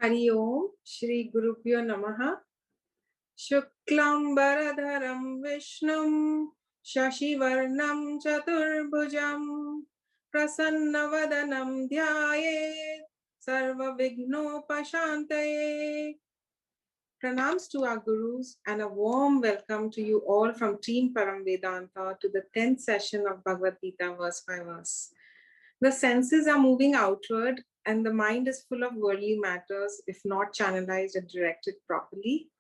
Hari Om, Shri Gurubhyo Namaha. Shuklam Baradharam Vishnum Shashivarnam Chaturbhujam Prasannavadanam Dhyayet Sarva Vighnopashantaye. Pranams to our Gurus and a warm welcome to you all from Team Param Vedanta to the 10th session of Bhagavad Gita verse by verse. The senses are moving outward and the mind is full of worldly matters if not channelized and directed properly.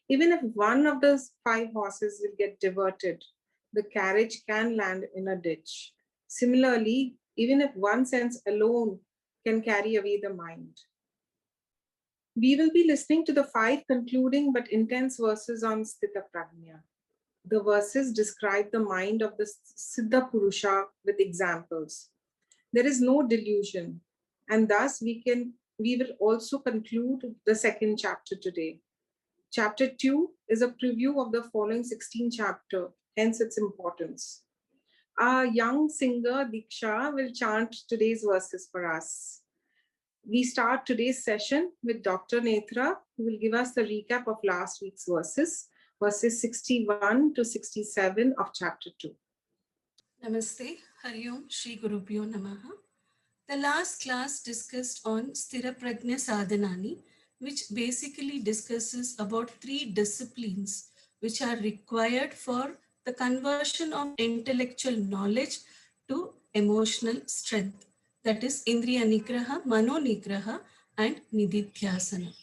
Even if one of those 5 horses will get diverted, the carriage can land in a ditch. Similarly, even if one sense alone can carry away the mind. We will be listening to the 5 concluding but intense verses on Sthita Prajna. The verses describe the mind of the Siddha Purusha with examples. There is no delusion, and thus we will also conclude the second chapter today. Chapter 2 is a preview of the following 16 chapter, hence its importance. Our young singer Diksha will chant today's verses for us. We start today's session with Dr. Netra, who will give us the recap of last week's verses 61 to 67 of chapter 2. Namaste, Hari Om, Shri Gurubhyo Namaha. The last class discussed on Sthira Prajna Sadhanani, which basically discusses about 3 disciplines which are required for the conversion of intellectual knowledge to emotional strength. That is Indriya Nigraha, Mano Nigraha and Nididhyasana.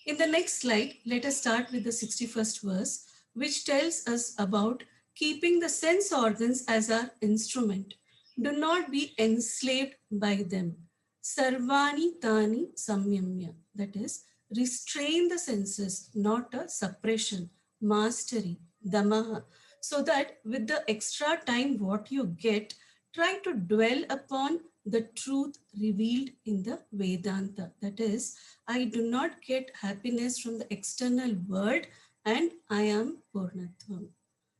In the next slide, let us start with the 61st verse, which tells us about keeping the sense organs as our instrument. Do not be enslaved by them. Sarvani tani samyamya. That is, restrain the senses, not a suppression, mastery, damaha. So that with the extra time what you get, try to dwell upon the truth revealed in the Vedanta. That is, I do not get happiness from the external world and I am Purnatvam.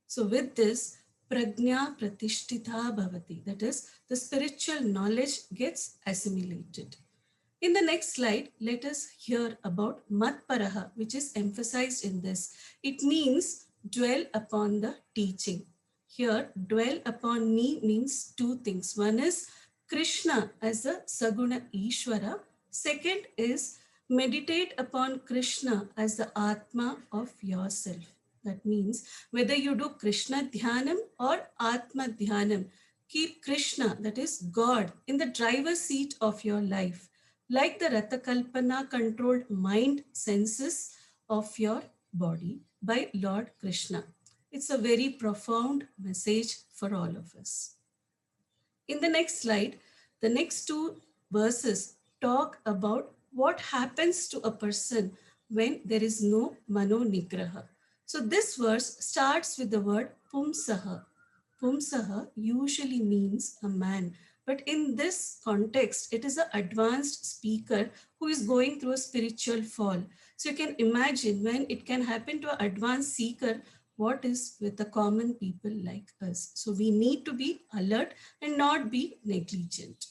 So with this, prajna pratishtita bhavati, that is, the spiritual knowledge gets assimilated. In the next slide, let us hear about matparaha, which is emphasized in this. It means dwell upon the teaching. Here, dwell upon me means 2 things. One is Krishna as a Saguna Ishvara. Second is meditate upon Krishna as the Atma of yourself. That means whether you do Krishna Dhyanam or Atma Dhyanam, keep Krishna, that is God, in the driver's seat of your life. Like the Ratha Kalpana controlled mind senses of your body by Lord Krishna. It's a very profound message for all of us. In the next slide, the next 2 verses talk about what happens to a person when there is no mano nigraha. So this verse starts with the word pumsaha. Pumsaha usually means a man, but in this context, it is an advanced speaker who is going through a spiritual fall. So you can imagine when it can happen to an advanced seeker, what is with the common people like us. So we need to be alert and not be negligent.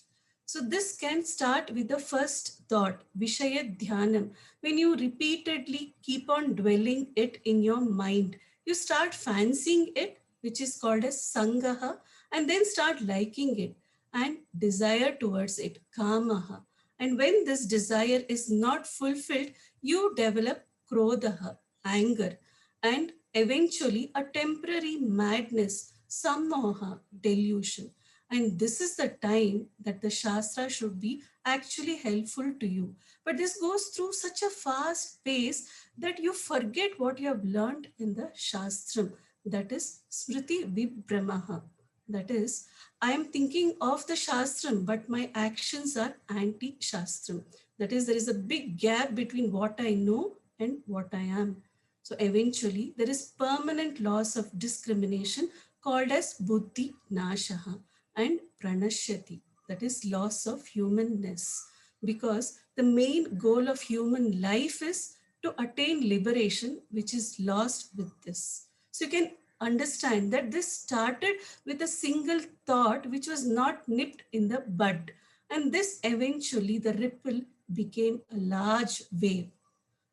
So this can start with the first thought, Vishaya Dhyanam. When you repeatedly keep on dwelling it in your mind, you start fancying it, which is called as Sangaha, and then start liking it and desire towards it, Kamaha. And when this desire is not fulfilled, you develop Krodhaha, anger, and eventually a temporary madness, Sammoha, delusion. And this is the time that the Shastra should be actually helpful to you. But this goes through such a fast pace that you forget what you have learned in the Shastram. That is Smriti Vibhramaha. That is, I am thinking of the Shastram, but my actions are anti-Shastram. That is, there is a big gap between what I know and what I am. So eventually, there is permanent loss of discrimination called as Buddhi Nashaha and Pranashyati, that is loss of humanness, because the main goal of human life is to attain liberation, which is lost with this. So you can understand that this started with a single thought which was not nipped in the bud. And this eventually, the ripple became a large wave.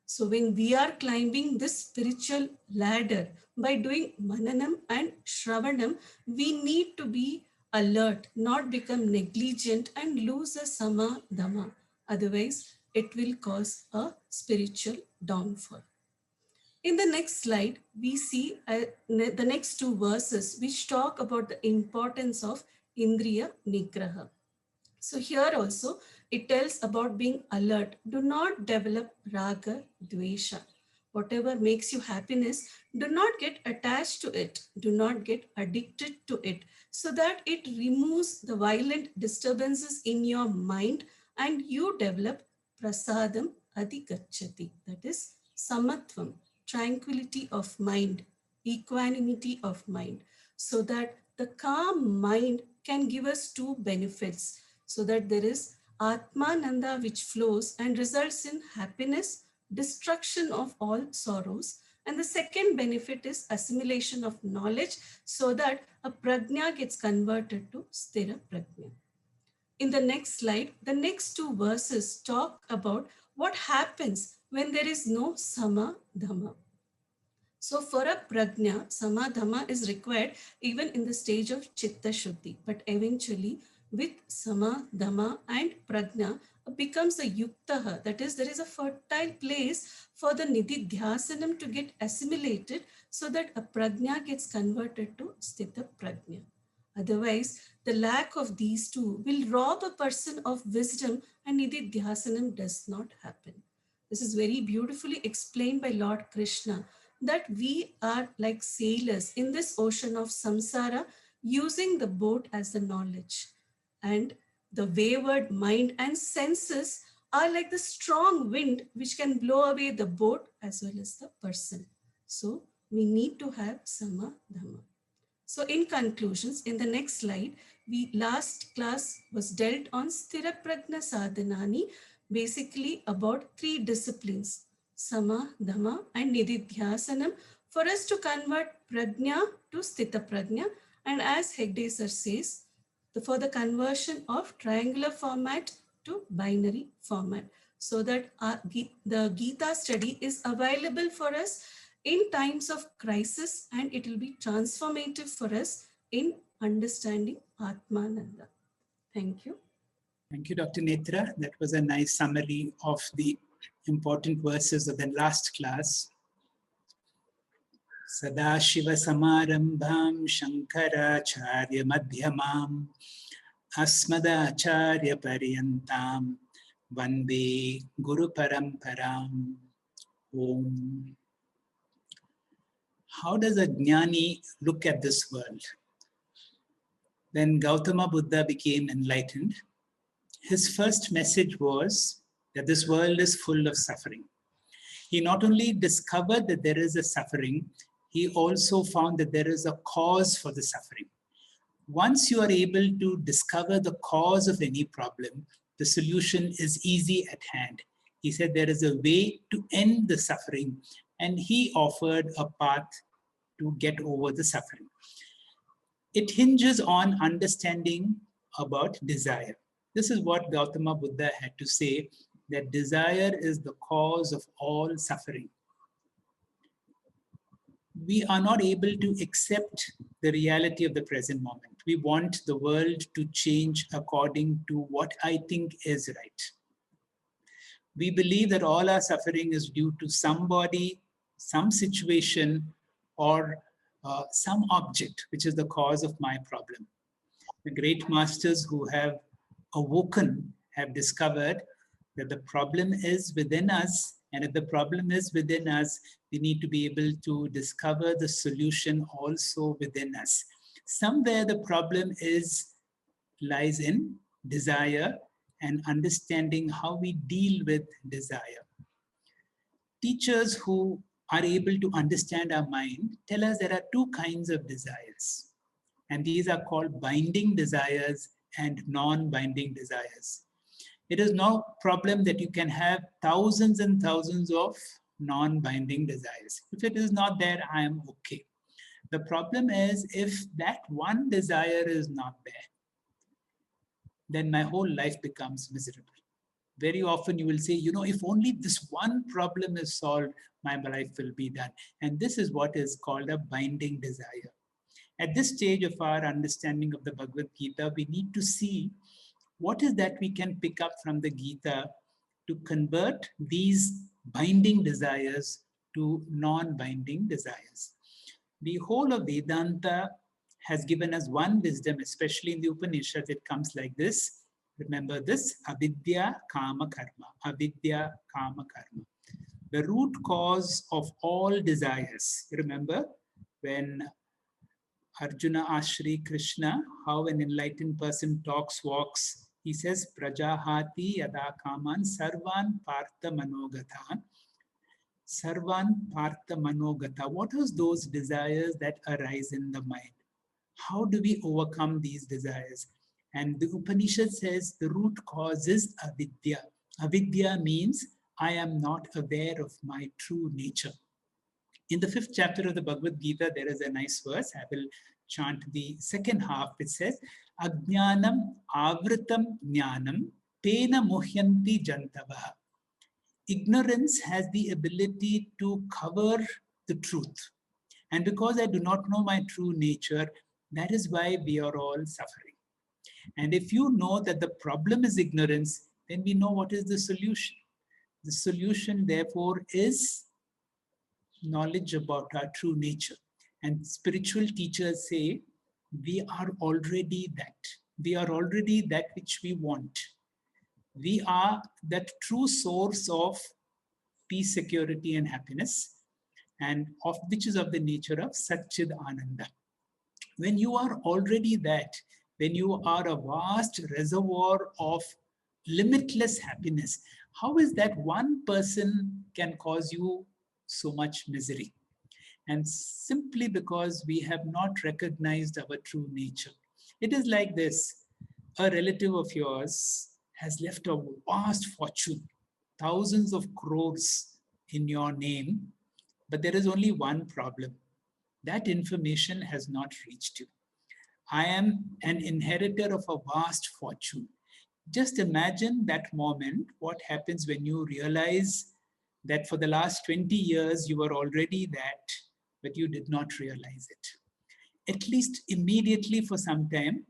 So when we are climbing this spiritual ladder by doing mananam and shravanam, we need to be alert, not become negligent and lose a sama dhamma. Otherwise, it will cause a spiritual downfall. In the next slide, we see the next two verses which talk about the importance of Indriya Nigraha. So here also it tells about being alert. Do not develop raga, dvesha. Whatever makes you happiness, do not get attached to it. Do not get addicted to it so that it removes the violent disturbances in your mind and you develop prasadam adhigacchati. That is samatvam, tranquility of mind, equanimity of mind, so that the calm mind can give us two benefits, so that there is Atmananda which flows and results in happiness, destruction of all sorrows. And the second benefit is assimilation of knowledge, so that a prajna gets converted to sthira prajna. In the next slide, the next two verses talk about what happens when there is no sama dhamma. So for a prajna, samadhamma is required even in the stage of chitta shuddhi. But eventually with samadhamma and prajna becomes a yuktaha. That is, there is a fertile place for the nididhyasanam to get assimilated so that a prajna gets converted to sthita prajna. Otherwise, the lack of these two will rob a person of wisdom and nididhyasanam does not happen. This is very beautifully explained by Lord Krishna, that we are like sailors in this ocean of samsara, using the boat as the knowledge. And the wayward mind and senses are like the strong wind which can blow away the boat as well as the person. So we need to have sama dhamma. So in conclusions, in the next slide, last class was dealt on sthira prajna sadhanani, basically about three disciplines, sama, dhamma and nididhyasanam, for us to convert prajna to sthita prajna. And as Hegde sir says, for the conversion of triangular format to binary format, so that the Gita study is available for us in times of crisis, and it will be transformative for us in understanding Atmananda. Thank you. Thank you, Dr. Netra. That was a nice summary of the important verses of the last class. Sadashiva Samarambham Shankaracharya Madhyamam Asmadacharya Paryantam Vande Guru Paramparam. Om. How does a Jñāni look at this world? When Gautama Buddha became enlightened, his first message was that this world is full of suffering. He not only discovered that there is a suffering, he also found that there is a cause for the suffering. Once you are able to discover the cause of any problem, the solution is easy at hand. He said there is a way to end the suffering, and he offered a path to get over the suffering. It hinges on understanding about desire. This is what Gautama Buddha had to say, that desire is the cause of all suffering. We are not able to accept the reality of the present moment. We want the world to change according to what I think is right. We believe that all our suffering is due to somebody, some situation, or some object, which is the cause of my problem. The great masters who have awoken have discovered that the problem is within us, and if the problem is within us, we need to be able to discover the solution also within us. Somewhere the problem lies in desire and understanding how we deal with desire. Teachers who are able to understand our mind tell us there are two kinds of desires, and these are called binding desires and non-binding desires. It is no problem that you can have thousands and thousands of non-binding desires. If it is not there, I am okay. The problem is if that one desire is not there, then my whole life becomes miserable. Very often you will say, you know, if only this one problem is solved, my life will be done. And this is what is called a binding desire. At this stage of our understanding of the Bhagavad Gita, we need to see what is that we can pick up from the Gita to convert these binding desires to non-binding desires. The whole of Vedanta has given us one wisdom, especially in the Upanishads. It comes like this. Remember this, avidya kama karma. Avidya kama karma. The root cause of all desires. Remember when Arjuna asked Shri Krishna how an enlightened person talks, walks. He says, Prajahati yada kaman sarvan partha manogatan. Sarvan partha manogata. What are those desires that arise in the mind? How do we overcome these desires? And the Upanishad says the root cause is avidya. Avidya means I am not aware of my true nature. In the 5th chapter of the Bhagavad Gita, there is a nice verse. I will chant the second half. It says, Ajñānam avritam jnanam pena muhyanti jantavaha. Ignorance has the ability to cover the truth. And because I do not know my true nature, that is why we are all suffering. And if you know that the problem is ignorance, then we know what is the solution. The solution, therefore, is knowledge about our true nature. And spiritual teachers say, we are already that. We are already that which we want. We are that true source of peace, security, and happiness, and of which is of the nature of Satchid Ananda. When you are already that, when you are a vast reservoir of limitless happiness, how is that one person can cause you so much misery? And simply because we have not recognized our true nature. It is like this. A relative of yours has left a vast fortune, thousands of crores in your name, but there is only one problem. That information has not reached you. I am an inheritor of a vast fortune. Just imagine that moment, what happens when you realize that for the last 20 years you were already that, but you did not realize it. At least immediately for some time,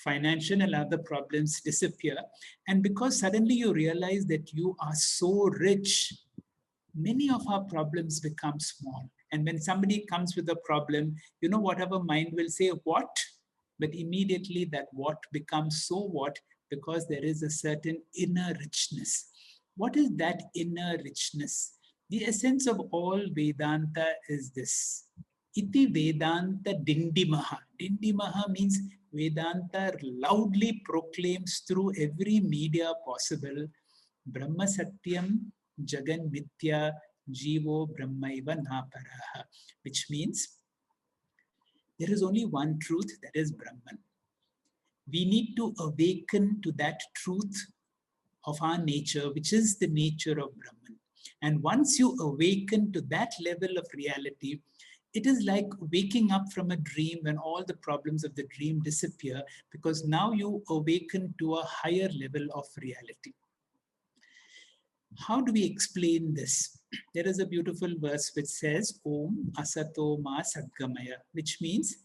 financial and other problems disappear. And because suddenly you realize that you are so rich, many of our problems become small. And when somebody comes with a problem, you know what our mind will say, what? But immediately that what becomes so what, because there is a certain inner richness. What is that inner richness? The essence of all Vedanta is this. Iti Vedanta Dindimaha. Dindimaha means Vedanta loudly proclaims through every media possible, Brahma Satyam Jagan Mithya Jivo Brahmaiva Naparaha, which means there is only one truth, that is Brahman. We need to awaken to that truth of our nature, which is the nature of Brahman. And once you awaken to that level of reality, it is like waking up from a dream when all the problems of the dream disappear, because now you awaken to a higher level of reality. How do we explain this? There is a beautiful verse which says, Om Asato Ma Sadgamaya, which means,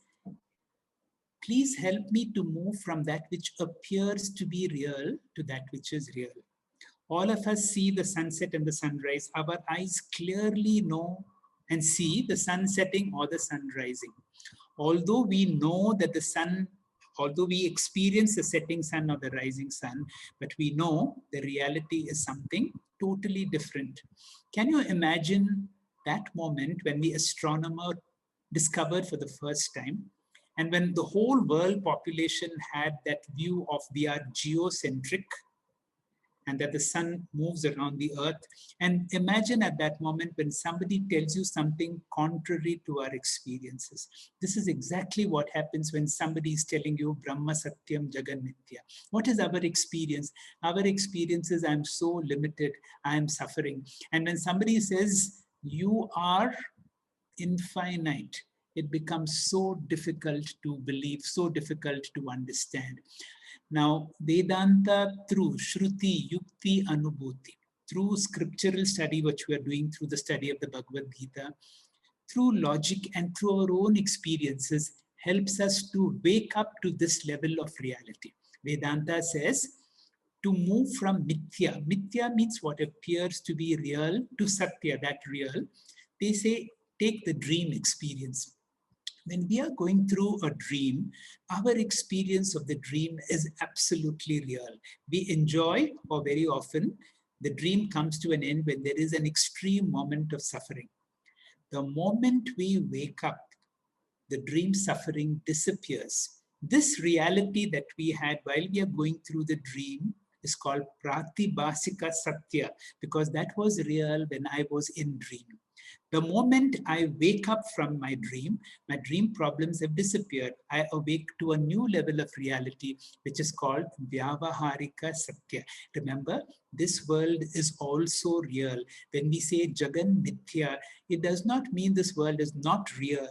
please help me to move from that which appears to be real to that which is real. All of us see the sunset and the sunrise. Our eyes clearly know and see the sun setting or the sun rising. Although we know that the sun, although we experience the setting sun or the rising sun, but we know the reality is something totally different. Can you imagine that moment when the astronomer discovered for the first time, and when the whole world population had that view of we are geocentric, and that the sun moves around the earth. And imagine at that moment when somebody tells you something contrary to our experiences. This is exactly what happens when somebody is telling you Brahma Satyam Jagan Mithya. What is our experience? Our experience is I'm so limited, I'm suffering. And when somebody says you are infinite, it becomes so difficult to believe, so difficult to understand. Now, Vedanta through Shruti, Yukti, Anubhuti, through scriptural study, which we are doing through the study of the Bhagavad Gita, through logic and through our own experiences, helps us to wake up to this level of reality. Vedanta says to move from mithya. Mithya means what appears to be real to satya, that real. They say take the dream experience. When we are going through a dream, our experience of the dream is absolutely real. We enjoy, or very often, the dream comes to an end when there is an extreme moment of suffering. The moment we wake up, the dream suffering disappears. This reality that we had while we are going through the dream is called Pratibhasika Satya, because that was real when I was in dream. The moment I wake up from my dream problems have disappeared. I awake to a new level of reality, which is called Vyavaharika Satya. Remember, this world is also real. When we say Jagan Mithya, it does not mean this world is not real.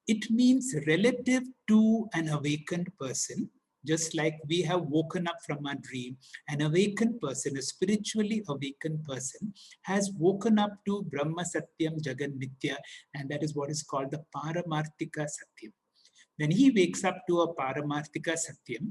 It means relative to an awakened person. Just like we have woken up from our dream, an awakened person, a spiritually awakened person, has woken up to Brahma Satyam Jagan Mithya, and that is what is called the Paramarthika Satyam. When he wakes up to a Paramarthika Satyam,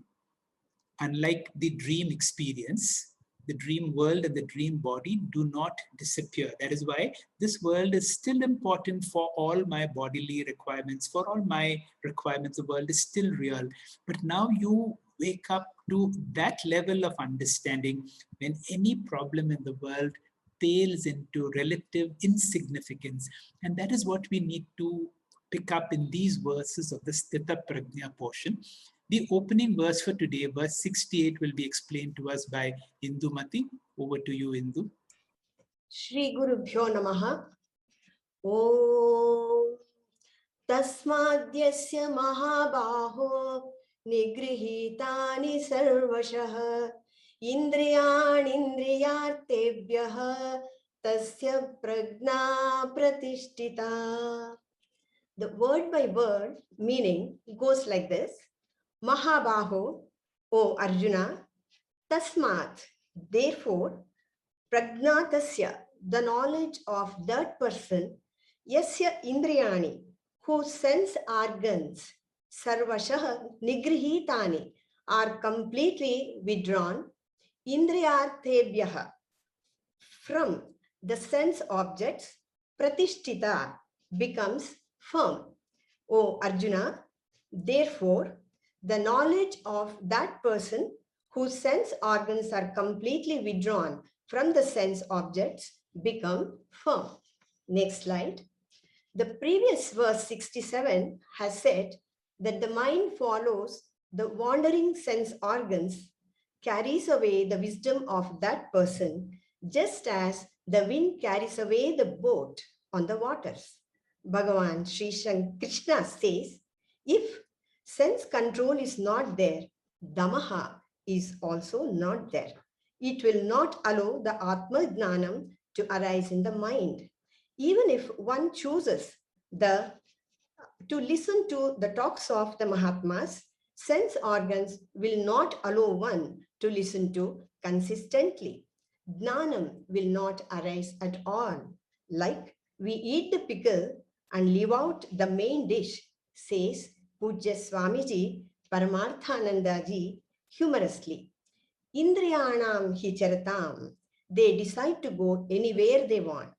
unlike the dream experience, the dream world and the dream body do not disappear. That is why this world is still important for all my bodily requirements, for all my requirements. The world is still real. But now you wake up to that level of understanding when any problem in the world pales into relative insignificance. And that is what we need to pick up in these verses of the Sthita Prajna portion. The opening verse for today, verse 68, will be explained to us by Indumati. Over to you, Indu. Shri Gurubhyo Namaha. Om Tasmadyasya Mahabaho Nigrihitani Sarvashah Indriyani Indriyartebhyah Tasya Prajna Pratishtita. The word by word meaning goes like this. Mahabaho, O Arjuna, Tasmat, therefore, Prajnatasya, the knowledge of that person, Yasya Indriyani, whose sense organs, Sarvashah Nigrihitani, are completely withdrawn, Indriyartebhyah, from the sense objects, Pratishtita, becomes firm. O Arjuna, therefore, the knowledge of that person whose sense organs are completely withdrawn from the sense objects become firm. Next slide. The previous verse 67 has said that the mind follows the wandering sense organs, carries away the wisdom of that person, just as the wind carries away the boat on the waters. Bhagavan Sri Krishna says, if sense control is not there, Damaha is also not there. It will not allow the Atma Jnanam to arise in the mind. Even if one chooses to listen to the talks of the Mahatmas, sense organs will not allow one to listen to consistently. Jnanam will not arise at all. Like we eat the pickle and leave out the main dish, says Pujya Swamiji Paramarthananda ji humorously. Indriyanam hicharatam, they decide to go anywhere they want,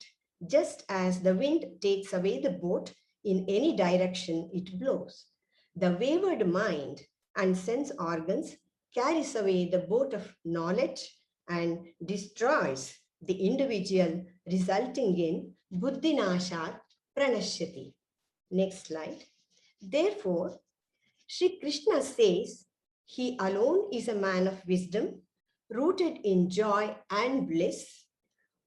just as the wind takes away the boat in any direction it blows. The wayward mind and sense organs carries away the boat of knowledge and destroys the individual, resulting in buddhinashat pranashyati. Next slide. Therefore, Sri Krishna says, he alone is a man of wisdom, rooted in joy and bliss,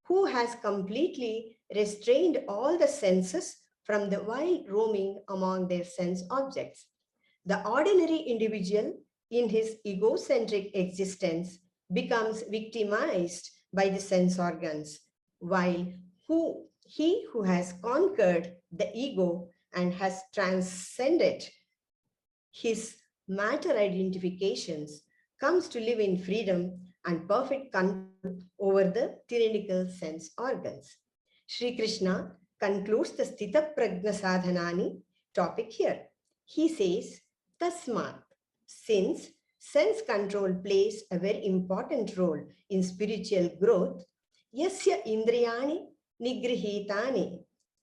who has completely restrained all the senses from the wild roaming among their sense objects. The ordinary individual in his egocentric existence becomes victimized by the sense organs, while he who has conquered the ego and has transcended his matter identifications, comes to live in freedom and perfect control over the tyrannical sense organs. Sri Krishna concludes the Sthita Prajna Sadhanani topic here. He says, Tasmat, since sense control plays a very important role in spiritual growth, Yasya Indriyani Nigrihitani,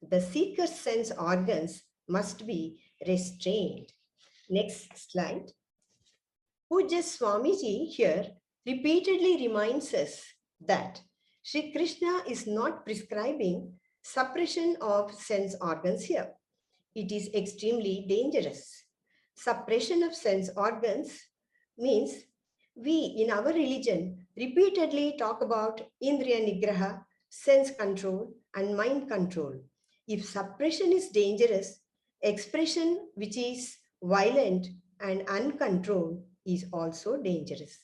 the seeker's sense organs must be restrained. Next slide. Pujya Swamiji here repeatedly reminds us that Sri Krishna is not prescribing suppression of sense organs here. It is extremely dangerous. Suppression of sense organs means we in our religion repeatedly talk about Indriya Nigraha, sense control and mind control. If suppression is dangerous, expression which is violent and uncontrolled is also dangerous.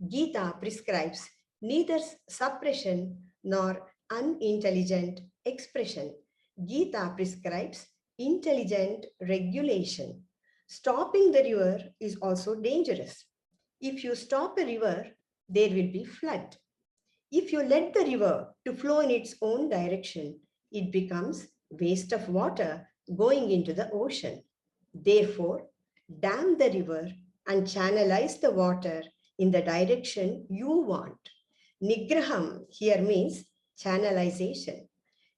Gita prescribes neither suppression nor unintelligent expression. Gita prescribes intelligent regulation. Stopping the river is also dangerous. If you stop a river, there will be flood. If you let the river to flow in its own direction, it becomes waste of water going into the ocean. Therefore, dam the river and channelize the water in the direction you want. Nigraham here means channelization.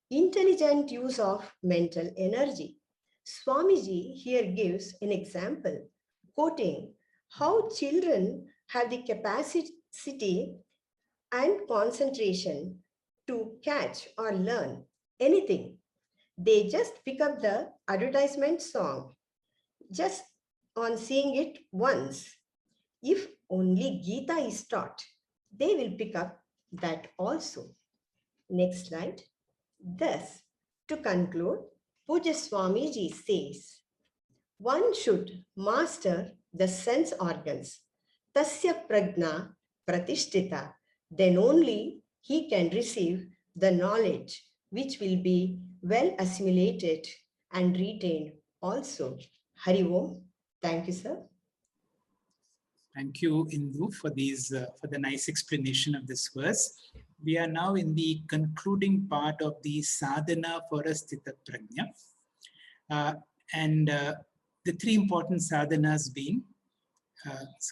Intelligent use of mental energy. Swamiji here gives an example, quoting how children have the capacity and concentration to catch or learn anything. They just pick up the advertisement song just on seeing it once. If only Gita is taught, they will pick up that also. Next slide. Thus, to conclude, Pujya Swamiji says, one should master the sense organs. Tasya prajna pratishtita. Then only he can receive the knowledge which will be well assimilated and retained also. Hari Om. Thank you, sir. Thank you, Indu, for the nice explanation of this verse. We are now in the concluding part of the sadhana for a sthita prajna. The three important sadhanas being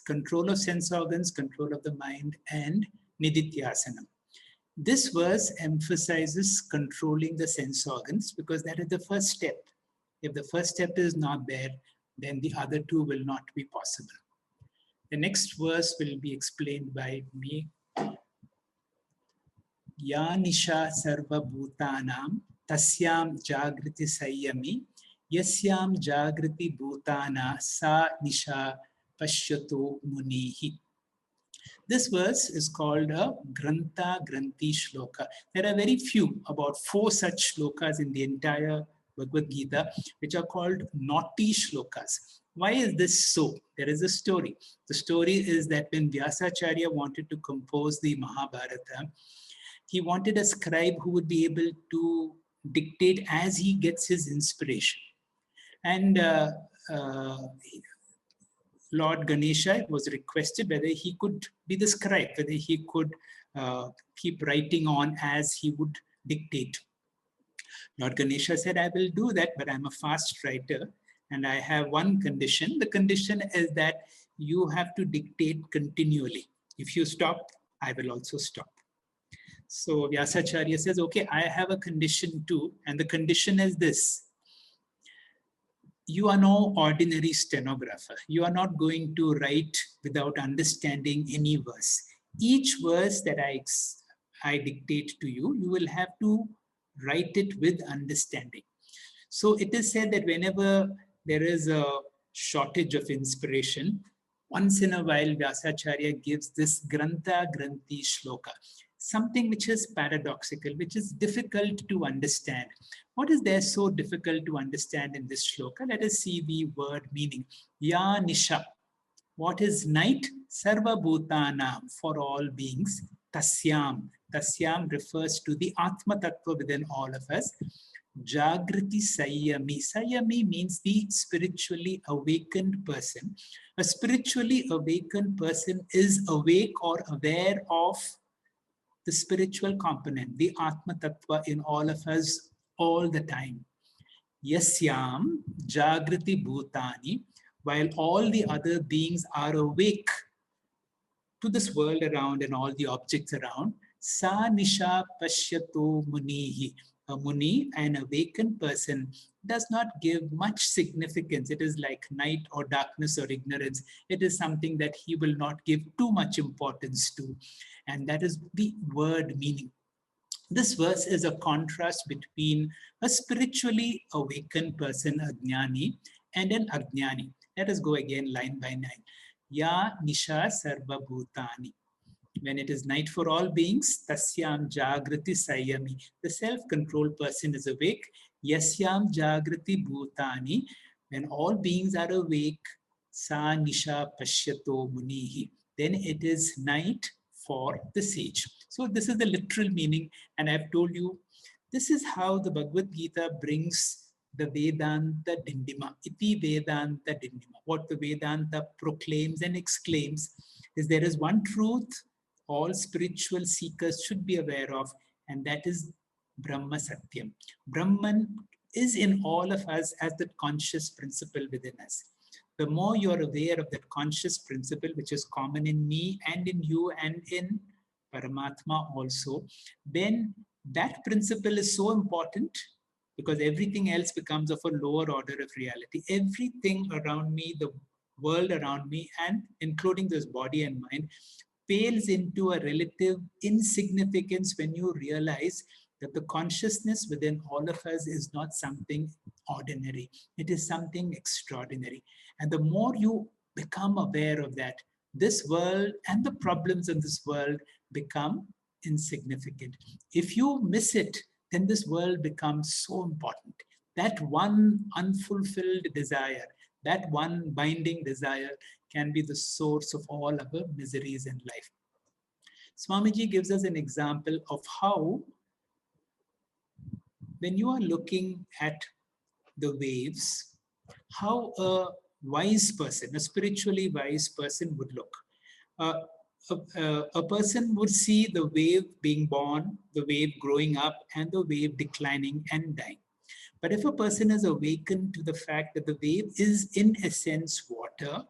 control of sense organs, control of the mind, and nididhyasana. This verse emphasizes controlling the sense organs because that is the first step. If the first step is not there, then the other two will not be possible. The next verse will be explained by me. Ya nisha sarva bhutanam tasyam jagriti sayyami yasyam jagriti bhutana sa nisha pashyato munihi. This verse is called a Grantha Granthi Shloka. There are very few, about 4 such shlokas in the entire Bhagavad Gita, which are called naughty shlokas. Why is this so? There is a story. The story is that when Vyasacharya wanted to compose the Mahabharata, he wanted a scribe who would be able to dictate as he gets his inspiration. And Lord Ganesha was requested whether he could be the scribe, whether he could keep writing on as he would dictate. Lord Ganesha said, I will do that, but I'm a fast writer and I have one condition. The condition is that you have to dictate continually. If you stop, I will also stop. So Vyasacharya says, okay, I have a condition too, and the condition is this. You are no ordinary stenographer. You are not going to write without understanding any verse. Each verse that I dictate to you, you will have to write it with understanding. So it is said that whenever there is a shortage of inspiration, once in a while Vyasacharya gives this Grantha Granthi Shloka, something which is paradoxical, which is difficult to understand. What is there so difficult to understand in this shloka? Let us see the word meaning. Ya nisha. What is night? Sarva bhutana, for all beings. Tasyam. Tasyam refers to the Atma Tattva within all of us. Jagriti Sayami. Sayami means the spiritually awakened person. A spiritually awakened person is awake or aware of the spiritual component, the Atma Tattva in all of us all the time. Yasyam Jagriti Bhutani, while all the other beings are awake to this world around and all the objects around, Sa Nisha Pashyato Munihi. A Muni, an awakened person, does not give much significance. It is like night or darkness or ignorance. It is something that he will not give too much importance to. And that is the word meaning. This verse is a contrast between a spiritually awakened person, a Jñāni, and an ajñāni. Let us go again line by line. Ya Nisha Sarva Bhutani. When it is night for all beings, Tasyam Jagrati Sayami. The self-controlled person is awake. Yasyam Jagrati Bhutani. When all beings are awake, Sa Nisha Pashyato Munihi. Then it is night for the sage. So this is the literal meaning, and I've told you, this is how the Bhagavad Gita brings the Vedanta Dindima, Iti Vedanta Dindima. What the Vedanta proclaims and exclaims is there is one truth all spiritual seekers should be aware of, and that is Brahma Satyam. Brahman is in all of us as the conscious principle within us. The more you're aware of that conscious principle, which is common in me and in you and in Paramatma also, then that principle is so important because everything else becomes of a lower order of reality. Everything around me, the world around me, and including this body and mind, pales into a relative insignificance when you realize that the consciousness within all of us is not something ordinary. It is something extraordinary. And the more you become aware of that, this world and the problems in this world become insignificant. If you miss it, then this world becomes so important. That one unfulfilled desire, that one binding desire can be the source of all our miseries in life. Swamiji gives us an example of how, when you are looking at the waves, how a wise person, a spiritually wise person would look. A person would see the wave being born, the wave growing up, and the wave declining and dying. But if a person is awakened to the fact that the wave is in essence water,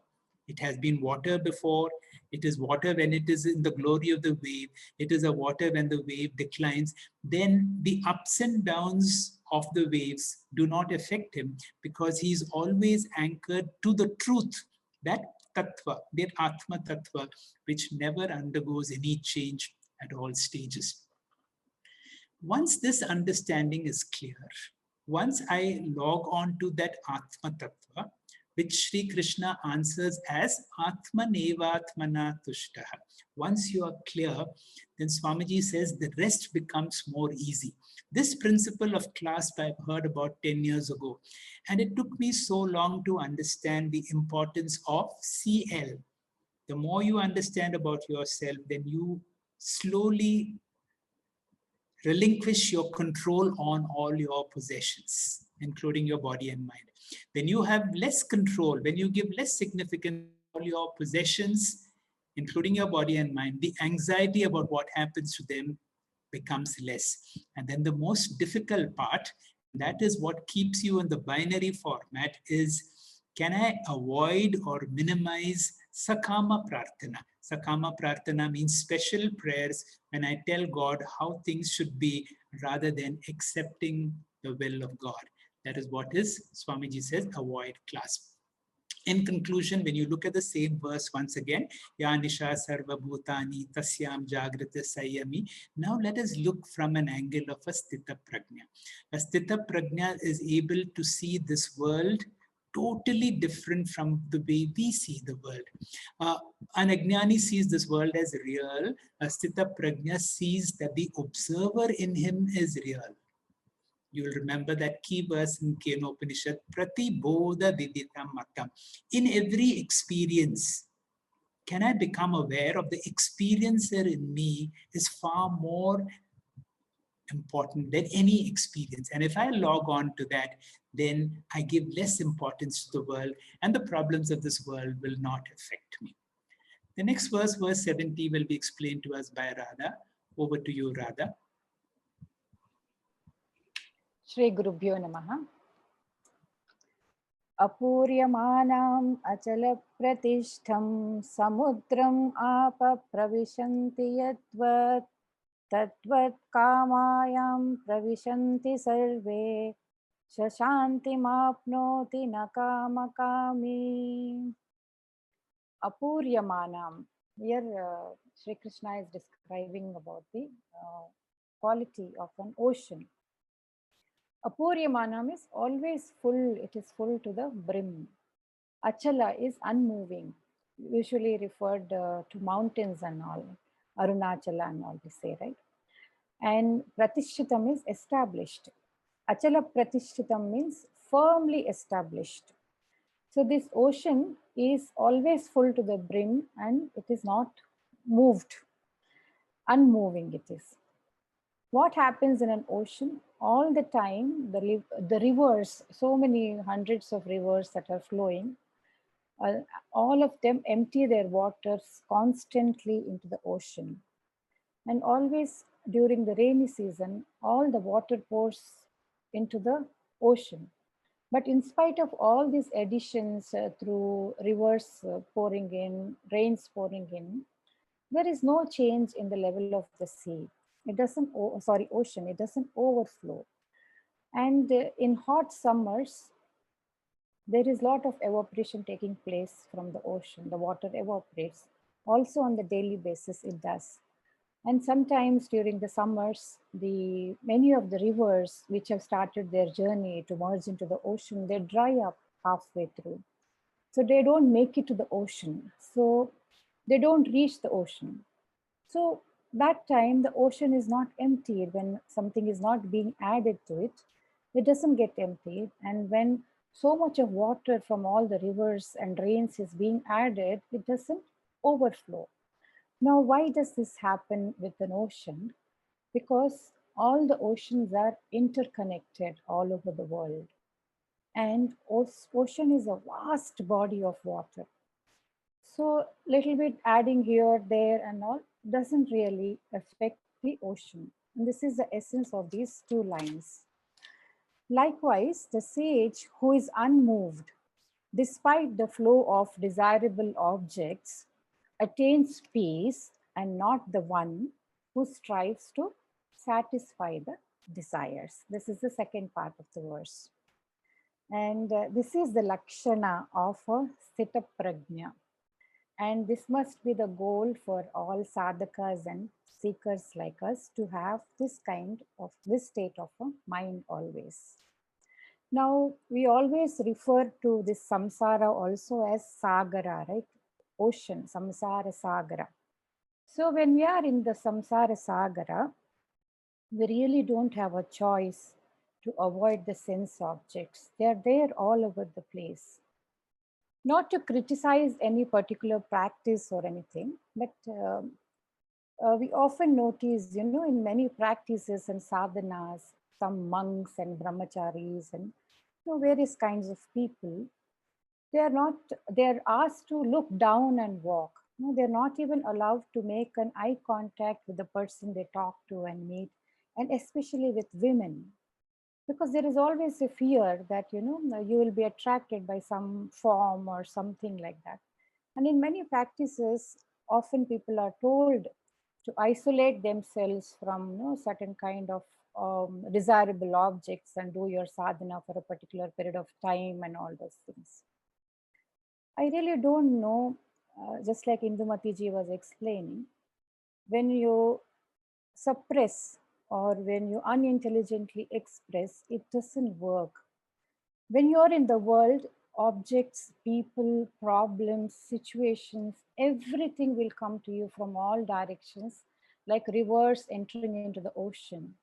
it has been water before, it is water when it is in the glory of the wave, it is a water when the wave declines, then the ups and downs of the waves do not affect him because he is always anchored to the truth, that tattva, that Atma Tattva, which never undergoes any change at all stages. Once this understanding is clear, once I log on to that Atma Tattva, which Sri Krishna answers as Atmanevatmana Tushtaha. Once you are clear, then Swamiji says the rest becomes more easy. This principle of clasp I've heard about 10 years ago, and it took me so long to understand the importance of CL. The more you understand about yourself, then you slowly relinquish your control on all your possessions, including your body and mind. When you have less control, when you give less significance to all your possessions, including your body and mind, the anxiety about what happens to them becomes less. And then the most difficult part, that is what keeps you in the binary format, is can I avoid or minimize Sakama Prarthana? Sakama Prarthana means special prayers when I tell God how things should be rather than accepting the will of God. That is what is, Swamiji says, avoid clasp. In conclusion, when you look at the same verse once again, Ya Nisha Sarva Bhutani Tasyam Jagrata Sayami. Now let us look from an angle of a Sthita Prajna. A Sthita Prajna is able to see this world totally different from the way we see the world. An ajñāni sees this world as real. A Sthita Prajna sees that the observer in him is real. You will remember that key verse in Kenopanishad, Prati Bodha Vidita Matam. In every experience, can I become aware of the experiencer in me is far more important than any experience. And if I log on to that, then I give less importance to the world, and the problems of this world will not affect me. The next verse, verse 70, will be explained to us by Radha. Over to you, Radha. Shri Gurubhyo Namaha. Apuryamanam achala pratishtham samudram apa pravishanti yadvat tatvat kamayam pravishanti sarve shashanti mapnoti nakamakami. Apuryamanam. Here Sri Krishna is describing about the quality of an ocean. Apuryamanam is always full, it is full to the brim. Achala is unmoving, usually referred to mountains and all, Arunachala and all we say, right? And Pratishtitam is established. Achala Pratishtitam means firmly established. So this ocean is always full to the brim and it is not moved, unmoving it is. What happens in an ocean? All the time, the rivers, so many hundreds of rivers that are flowing, all of them empty their waters constantly into the ocean. And always during the rainy season, all the water pours into the ocean. But in spite of all these additions through rivers pouring in, rains pouring in, there is no change in the level of the sea. It doesn't, ocean, it doesn't overflow. And in hot summers, there is a lot of evaporation taking place from the ocean. The water evaporates. Also on the daily basis, it does. And sometimes during the summers, many of the rivers which have started their journey to merge into the ocean, they dry up halfway through. So they don't make it to the ocean. So they don't reach the ocean. So that time the ocean is not emptied. When something is not being added to it, it doesn't get emptied. And when so much of water from all the rivers and rains is being added, it doesn't overflow. Now, why does this happen with an ocean? Because all the oceans are interconnected all over the world. And ocean is a vast body of water. So little bit adding here, there and all doesn't really affect the ocean. And this is the essence of these two lines. Likewise, the sage who is unmoved, despite the flow of desirable objects, attains peace and not the one who strives to satisfy the desires. This is the second part of the verse. And this is the lakshana of a sthita prajna. And this must be the goal for all sadhakas and seekers like us, to have this state of a mind always. Now, we always refer to this samsara also as sagara, right? Ocean, samsara sagara. So when we are in the samsara sagara, we really don't have a choice to avoid the sense objects. They are there all over the place. Not to criticize any particular practice or anything, but we often notice, in many practices and sadhanas, some monks and brahmacharis and various kinds of people, they are asked to look down and walk. They're not even allowed to make an eye contact with the person they talk to and meet, and especially with women. Because there is always a fear that, you will be attracted by some form or something like that. And in many practices, often people are told to isolate themselves from certain kind of desirable objects and do your sadhana for a particular period of time and all those things. I really don't know, just like Indumati ji was explaining, when you suppress or when you unintelligently express, it doesn't work. When you're in the world, objects, people, problems, situations, everything will come to you from all directions, like rivers entering into the ocean.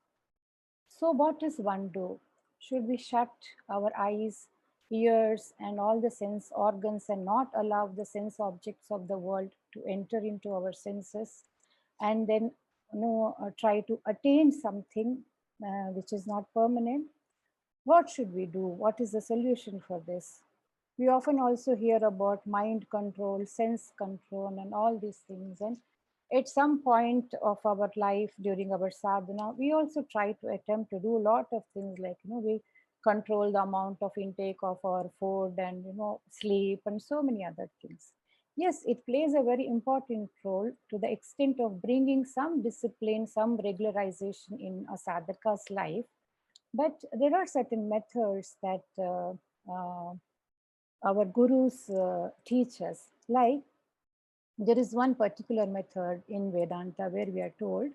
So what does one do? Should we shut our eyes, ears, and all the sense organs and not allow the sense objects of the world to enter into our senses, and then try to attain something which is not permanent. What should we do? What is the solution for this? We often also hear about mind control, sense control, and all these things. And at some point of our life during our sadhana, we also try to attempt to do a lot of things like, we control the amount of intake of our food and, sleep and so many other things. Yes, it plays a very important role to the extent of bringing some discipline, some regularization in a sadhaka's life. But there are certain methods that our gurus teach us. Like, there is one particular method in Vedanta where we are told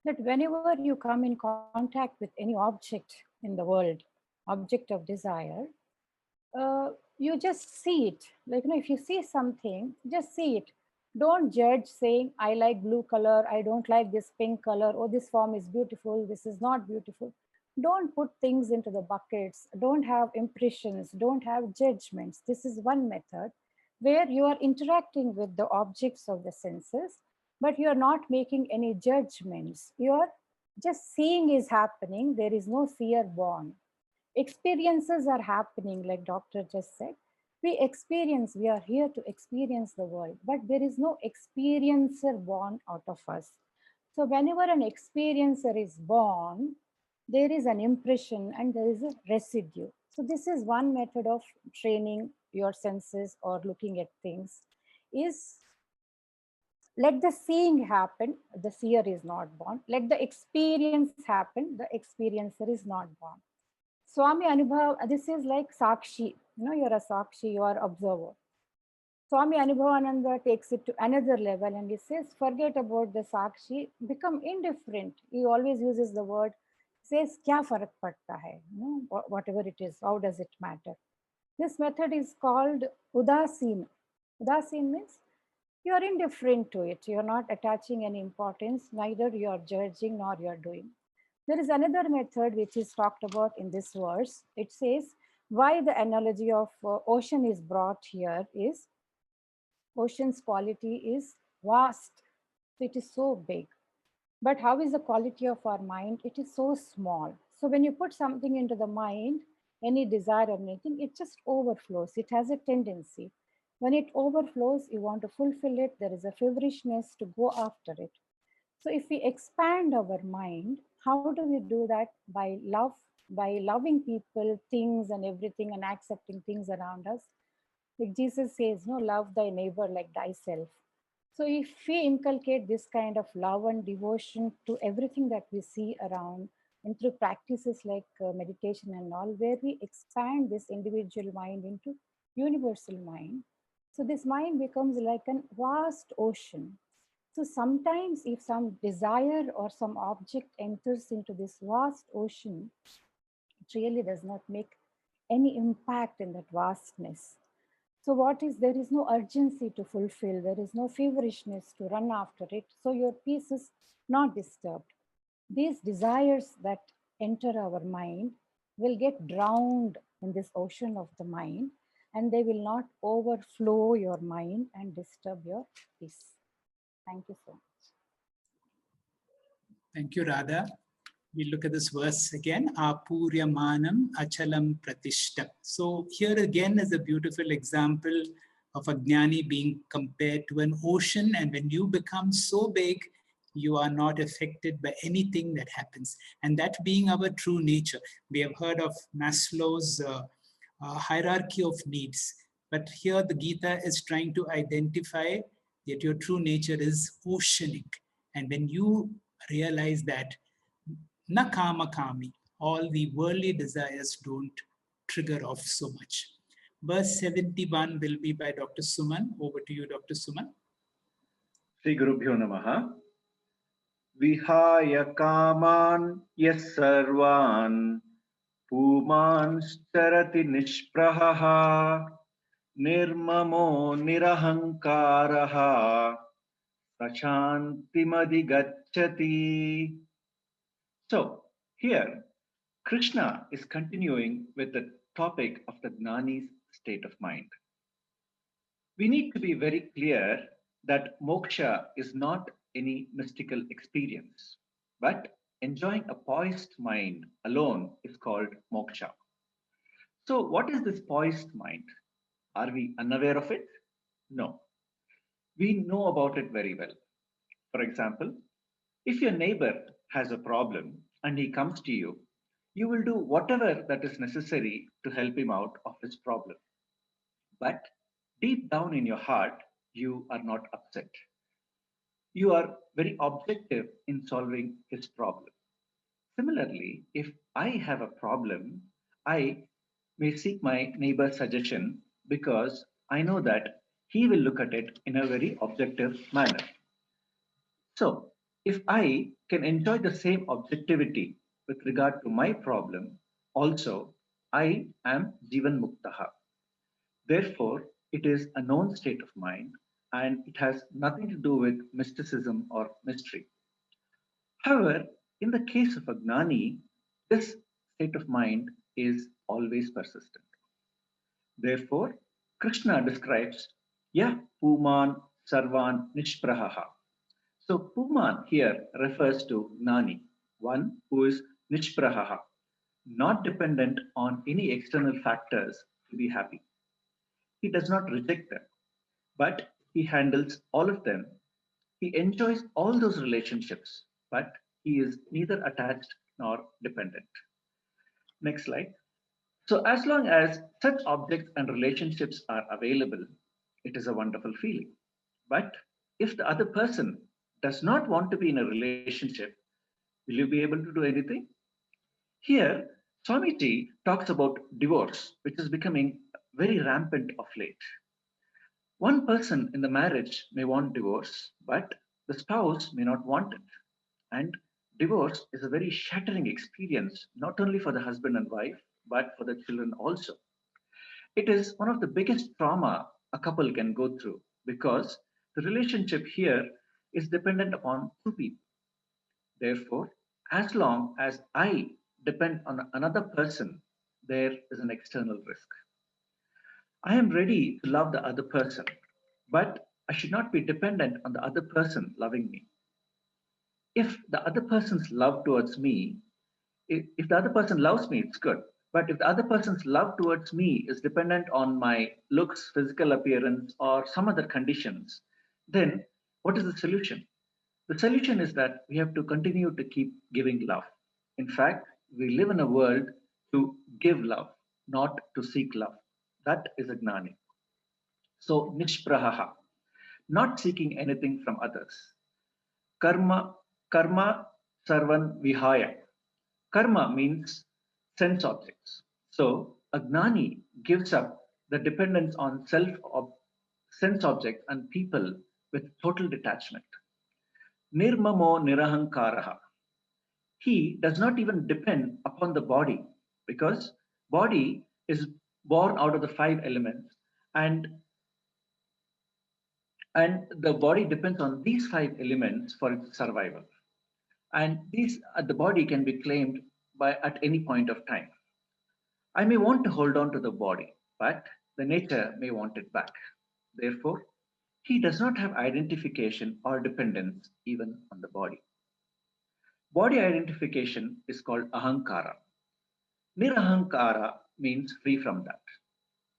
that whenever you come in contact with any object in the world, object of desire, you just see it. Like, if you see something, just see it. Don't judge saying, I like blue color, I don't like this pink color, oh, this form is beautiful, this is not beautiful. Don't put things into the buckets, don't have impressions, don't have judgments. This is one method where you are interacting with the objects of the senses, but you are not making any judgments. You are just seeing is happening. There is no seer born. Experiences are happening, like doctor just said. We are here to experience the world, but there is no experiencer born out of us. So whenever an experiencer is born, there is an impression and there is a residue. So this is one method of training your senses or looking at things, is let the seeing happen, the seer is not born. Let the experience happen, the experiencer is not born. Swami Anubhav, this is like Sakshi, you're a Sakshi, you are observer. Swami Anubhavananda takes it to another level and he says, forget about the Sakshi, become indifferent. He always uses the word, says, kya farak padta hai? Whatever it is, how does it matter? This method is called Udasin. Udasin means you are indifferent to it. You are not attaching any importance, neither you are judging nor you are doing. There is another method which is talked about in this verse. It says, why the analogy of ocean is brought here is, ocean's quality is vast. So it is so big. But how is the quality of our mind? It is so small. So when you put something into the mind, any desire or anything, it just overflows. It has a tendency. When it overflows, you want to fulfill it. There is a feverishness to go after it. So if we expand our mind, how do we do that? By love, by loving people, things and everything, and accepting things around us. Like Jesus says, love thy neighbor like thyself. So if we inculcate this kind of love and devotion to everything that we see around, and through practices like meditation and all, where we expand this individual mind into universal mind, so this mind becomes like a vast ocean. So sometimes if some desire or some object enters into this vast ocean, it really does not make any impact in that vastness. So there is no urgency to fulfill, there is no feverishness to run after it. So your peace is not disturbed. These desires that enter our mind will get drowned in this ocean of the mind, and they will not overflow your mind and disturb your peace. Thank you so much. Thank you, Radha. We look at this verse again, apuryamanam achalam pratishta. So here again is a beautiful example of a jñāni being compared to an ocean, and when you become so big, you are not affected by anything that happens. And that being our true nature. We have heard of Maslow's hierarchy of needs, but here the Gita is trying to identify that your true nature is oceanic. And when you realize that na kama kami, all the worldly desires don't trigger off so much. Verse 71 will be by Dr. Suman. Over to you, Dr. Suman. Sri Gurubhyo Namaha. Vihaya kaman yes sarvan puman starati nishprahaha nirmamo nirahankaraha sachantimadi gacchati. So here Krishna is continuing with the topic of the Jnani's state of mind. We need to be very clear that moksha is not any mystical experience, but enjoying a poised mind alone is called moksha. So, what is this poised mind? Are we unaware of it? No. We know about it very well. For example, if your neighbor has a problem and he comes to you, you will do whatever that is necessary to help him out of his problem. But deep down in your heart, you are not upset. You are very objective in solving his problem. Similarly, if I have a problem, I may seek my neighbor's suggestion because I know that he will look at it in a very objective manner. So, if I can enjoy the same objectivity with regard to my problem, also I am Jivan Muktaha. Therefore, it is a known state of mind and it has nothing to do with mysticism or mystery. However, in the case of a Jnani, this state of mind is always persistent. Therefore, Krishna describes Yah Puman Sarvan Nishprahaha. So, Puman here refers to Jnani, one who is Nishprahaha, not dependent on any external factors to be happy. He does not reject them, but he handles all of them. He enjoys all those relationships, but he is neither attached nor dependent. Next slide. So, as long as such objects and relationships are available, it is a wonderful feeling. But if the other person does not want to be in a relationship, will you be able to do anything? Here, Swamiji talks about divorce, which is becoming very rampant of late. One person in the marriage may want divorce, but the spouse may not want it. And divorce is a very shattering experience, not only for the husband and wife, but for the children also. It is one of the biggest trauma a couple can go through because the relationship here is dependent upon two people. Therefore, as long as I depend on another person, there is an external risk. I am ready to love the other person, but I should not be dependent on the other person loving me. If the other person's love towards me, if the other person loves me, it's good. But if the other person's love towards me is dependent on my looks, physical appearance, or some other conditions, then what is the solution? The solution is that we have to continue to keep giving love. In fact, we live in a world to give love, not to seek love. That is a Jnani. So, Nishprahaha, not seeking anything from others. Karma sarvan vihaya. Karma means sense objects. So, a Jnani gives up the dependence on sense objects and people with total detachment. Nirmamo nirahankaraha. He does not even depend upon the body because body is born out of the 5 elements and the body depends on these 5 elements for its survival. And the body can be claimed by at any point of time. I may want to hold on to the body, but the nature may want it back. Therefore, he does not have identification or dependence even on the body. Body identification is called ahankara. Nirahankara means free from that.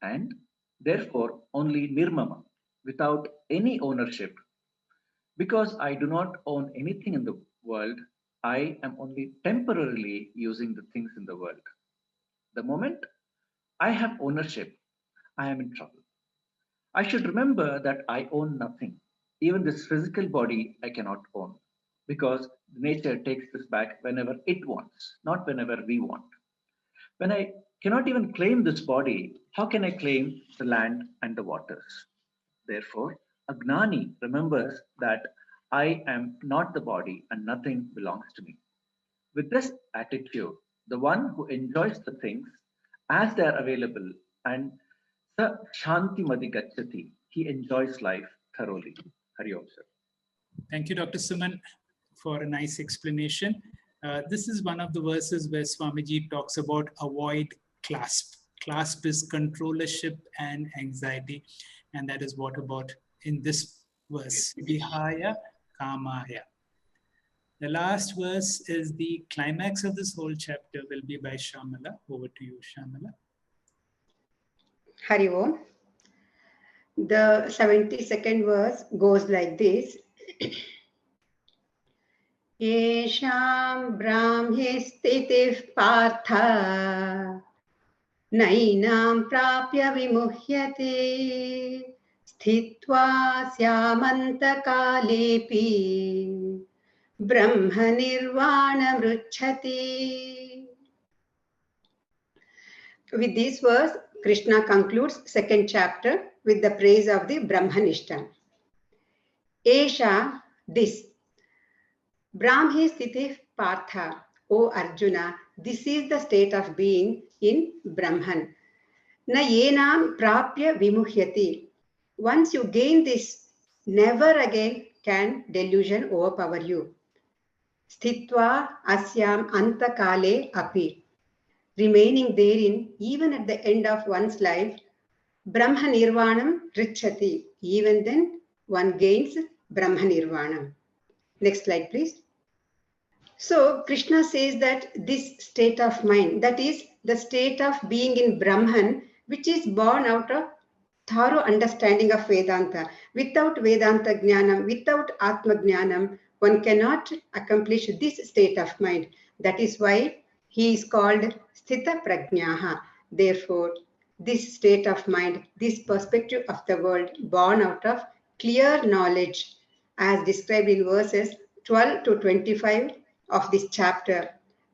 And therefore, only nirmama, without any ownership. Because I do not own anything in the world, I am only temporarily using the things in the world. The moment I have ownership, I am in trouble. I should remember that I own nothing. Even this physical body I cannot own because nature takes this back whenever it wants, not whenever we want. When I cannot even claim this body, how can I claim the land and the waters? Therefore, a Jnani remembers that I am not the body and nothing belongs to me. With this attitude, the one who enjoys the things as they are available and sa shanti madi gacchati, he enjoys life thoroughly. Hari Om, sir. Thank you, Dr. Suman, for a nice explanation. This is one of the verses where Swamiji talks about avoid clasp. Clasp is controllership and anxiety, and that is what about in this verse, vihaya kamaya. The last verse is the climax of this whole chapter, will be by Shamala. Over to you, Shamala. Hari Om. The 72nd verse goes like this. Yesham Brahmi Sthiti Partha Nainam Prapya Vimuhyate Sthitva Syamanta Kalepi Brahma Nirvana Mruchati. With this verse, Krishna concludes second chapter with the praise of the Brahmanishta. Esha, this. Brahmi Sthiti Partha, O Arjuna, this is the state of being in Brahman. Na yenam prapya vimuhyati. Once you gain this, never again can delusion overpower you. Sthitva asyam antakale api. Remaining therein, even at the end of one's life, Brahma Nirvanam Richati. Even then, one gains Brahma Nirvanam. Next slide, please. So, Krishna says that this state of mind, that is the state of being in Brahman, which is born out of thorough understanding of Vedanta. Without Vedanta Jnanam, without Atma Jnanam, one cannot accomplish this state of mind. That is why he is called Sthita Prajnaha. Therefore, this state of mind, this perspective of the world born out of clear knowledge, as described in verses 12 to 25 of this chapter.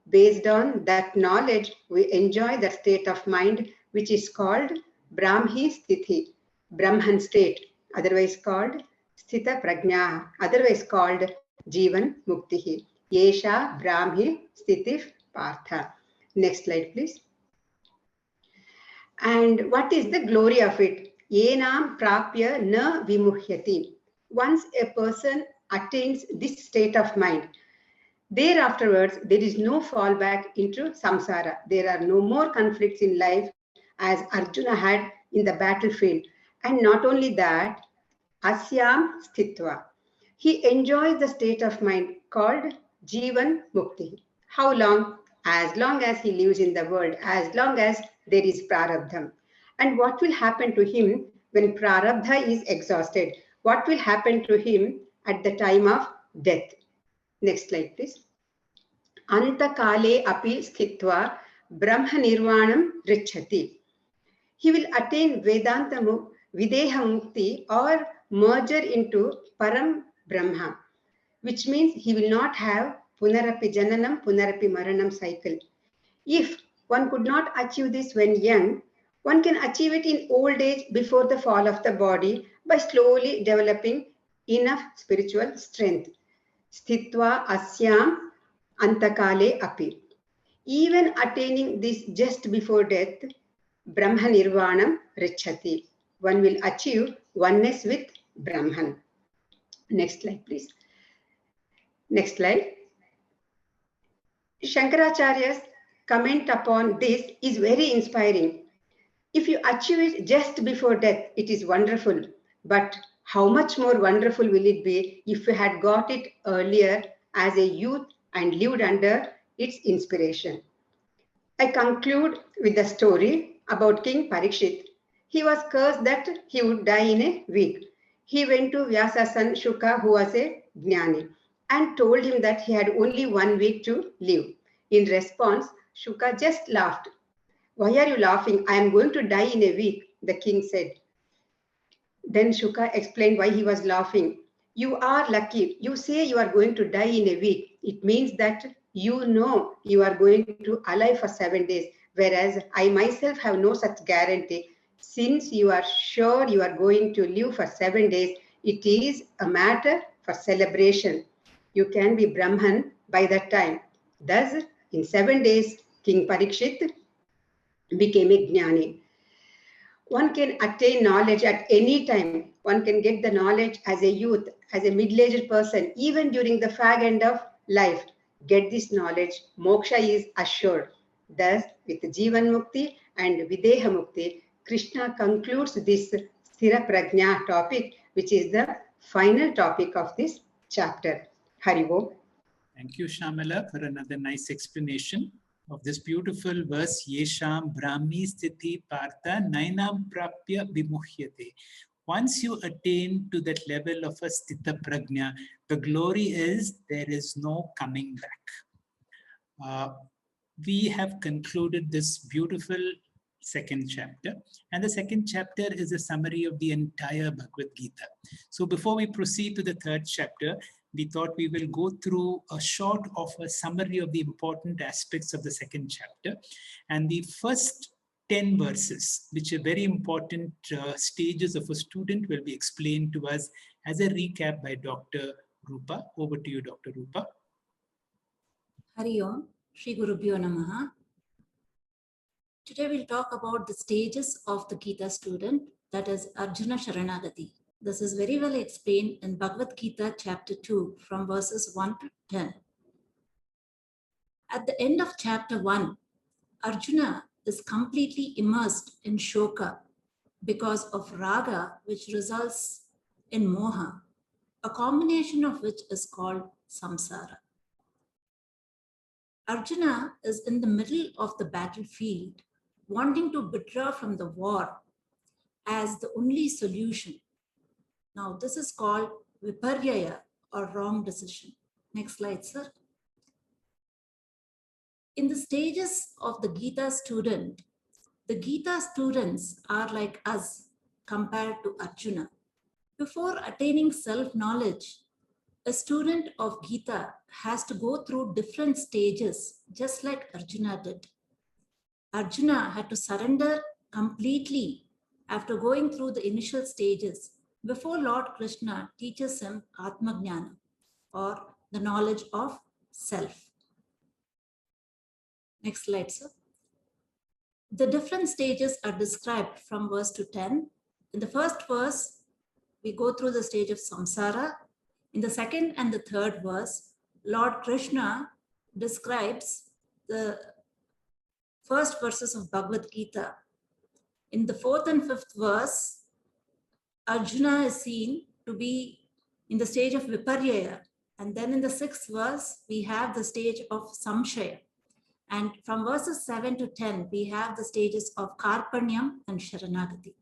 Based on that knowledge, we enjoy the state of mind which is called Brahmi Sthiti, Brahman state, otherwise called Sthita Prajna, otherwise called Jivan Muktihi. Yesha Brahmi Sthiti Partha. Next slide, please. And what is the glory of it? Yenam prapya na vimuhyati. Once a person attains this state of mind, thereafterwards, there is no fallback into samsara. There are no more conflicts in life as Arjuna had in the battlefield. And not only that, asyam sthitva. He enjoys the state of mind called Jivan Mukti. How long? As long as he lives in the world, as long as there is prarabdha. And what will happen to him when prarabdha is exhausted? What will happen to him at the time of death? Next slide, please. Anta kale api sthitva brahma nirvanam richati. He will attain Vedanta Videha Mukti or merger into Param Brahma, which means he will not have Punarapi Jananam, Punarapi Maranam cycle. If one could not achieve this when young, one can achieve it in old age before the fall of the body by slowly developing enough spiritual strength. Sthitva asyam antakale api. Even attaining this just before death, Brahma Nirvanam Richati. One will achieve oneness with Brahman. Next slide, please. Next slide. Shankaracharya's comment upon this is very inspiring. If you achieve it just before death, it is wonderful. But how much more wonderful will it be if you had got it earlier as a youth and lived under its inspiration? I conclude with the story about King Parikshit. He was cursed that he would die in a week. He went to Vyasa's son Shuka, who was a Jñāni, and told him that he had only 1 week to live. In response, Shuka just laughed. "Why are you laughing? I am going to die in a week," the king said. Then Shuka explained why he was laughing. "You are lucky. You say you are going to die in a week. It means that you know you are going to alive for 7 days, whereas I myself have no such guarantee. Since you are sure you are going to live for 7 days, it is a matter for celebration. You can be Brahman by that time." Thus, in 7 days, King Parikshit became a Jñāni. One can attain knowledge at any time. One can get the knowledge as a youth, as a middle-aged person, even during the fag end of life. Get this knowledge, moksha is assured. Thus, with Jivan Mukti and Videha Mukti, Krishna concludes this Sthira Prajna topic, which is the final topic of this chapter. Hari Om. Thank you, Shamala, for another nice explanation of this beautiful verse, Yesham Brahmi Sthiti Partha Nainam Prapya Vimuhyate. Once you attain to that level of a Sthita Prajna, the glory is there is no coming back. We have concluded this beautiful second chapter, and the second chapter is a summary of the entire Bhagavad Gita. So before we proceed to the third chapter, we thought we will go through a short of a summary of the important aspects of the second chapter. And the first 10 verses, which are very important stages of a student, will be explained to us as a recap by Dr. Rupa. Over to you, Dr. Rupa. Hari Om, Shri Gurubhyo Namaha. Today we'll talk about the stages of the Gita student, that is Arjuna Sharanagati. This is very well explained in Bhagavad Gita chapter 2 from verses 1 to 10. At the end of chapter 1, Arjuna is completely immersed in shoka because of raga, which results in moha, a combination of which is called samsara. Arjuna is in the middle of the battlefield, wanting to withdraw from the war as the only solution. Now, this is called viparyaya, or wrong decision. Next slide, sir. In the stages of the Gita student, the Gita students are like us compared to Arjuna. Before attaining self-knowledge, a student of Gita has to go through different stages, just like Arjuna did. Arjuna had to surrender completely after going through the initial stages before Lord Krishna teaches him Atmajnana, or the knowledge of self. Next slide, sir. The different stages are described from verse to 10. In the first verse, we go through the stage of samsara. In the second and the third verse, Lord Krishna describes the first verses of Bhagavad Gita. In the fourth and fifth verse, Arjuna is seen to be in the stage of viparyaya. And then in the sixth verse, we have the stage of samshaya. And from verses 7 to 10, we have the stages of karpanyam and sharanagati.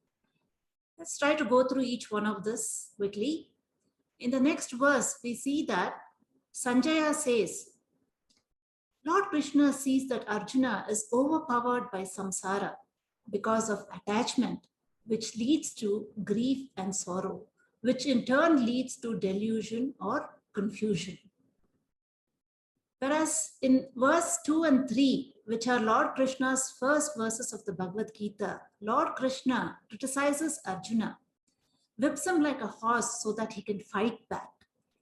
Let's try to go through each one of this quickly. In the next verse, we see that Sanjaya says, Lord Krishna sees that Arjuna is overpowered by samsara because of attachment, which leads to grief and sorrow, which in turn leads to delusion or confusion. Whereas in verse 2 and 3, which are Lord Krishna's first verses of the Bhagavad Gita, Lord Krishna criticizes Arjuna, whips him like a horse so that he can fight back.